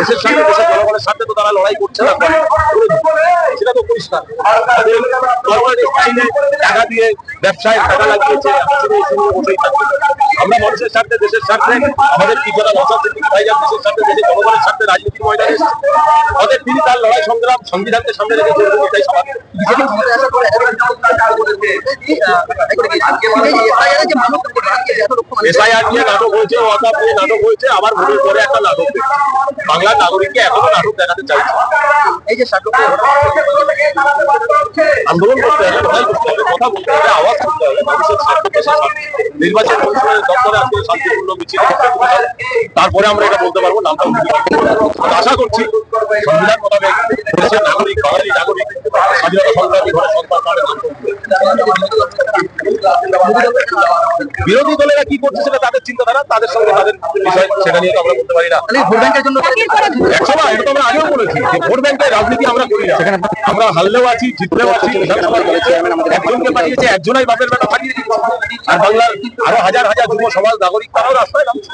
দেশের সাথে দেশের জনগণের সাথে তো তারা লড়াই করছে না, সেটা তো পরিষ্কার। টাকা দিয়ে ব্যবসায় টাকা লাগিয়েছে, বসেই থাকবে। আমরা মানুষের স্বার্থে দেশের স্বার্থে আমাদের কিছুটা ভাইজান দেশের স্বার্থে দেশের জনগণের স্বার্থে রাজনীতির ময়দানে এসেছে। আমাদের তিনি তার লড়াই সংগ্রাম সংবিধানকে সামনে রেখে চলবে, এটাই স্বাভাবিক। এসআইআর নিয়ে নাটক হয়েছে, ওয়াকফ নিয়ে নাটক হয়েছে, আবার ভোটের পরে একটা নাটক বাংলার নাগরিককে এখনো নাটক দেখাতে চাইছে। এই যে আন্দোলন করতে হবে, লড়াই করতে হবে, কথা বলতে হবে, আওয়াজ করতে হবে, মানুষের স্বার্থে নির্বাচন কমিশনের দপ্তরে আজকে শান্তিপূর্ণ মিছিল, তারপরে আমরা এটা বলতে পারবো নামটা। আশা করছি সংবিধান মোতাবেক দেশের নাগরিক, বাঙালি নাগরিক, স্বাধীনতা সংগ্রামী ঘরে সন্তান বিরোধী দলেরা কি করছে সেটা তাদের চিন্তাধারা, তাদের সঙ্গে তাদের বিষয়, সেটা নিয়ে তো আমরা বলতে পারি না। ভোট ব্যাংকের জন্য একসময় এটা তো আমরা আগেও বলেছি যে ভোট ব্যাংকের রাজনীতি আমরা করি না। আমরা হারলেও আছি, জিতলেও আছি, একজনকে পাঠিয়েছে, একজনই বাপের বেটা পাঠিয়ে দিচ্ছে। আর বাংলার আরো হাজার হাজার যুব সমাজ নাগরিক তারাও রাস্তায় নামছে।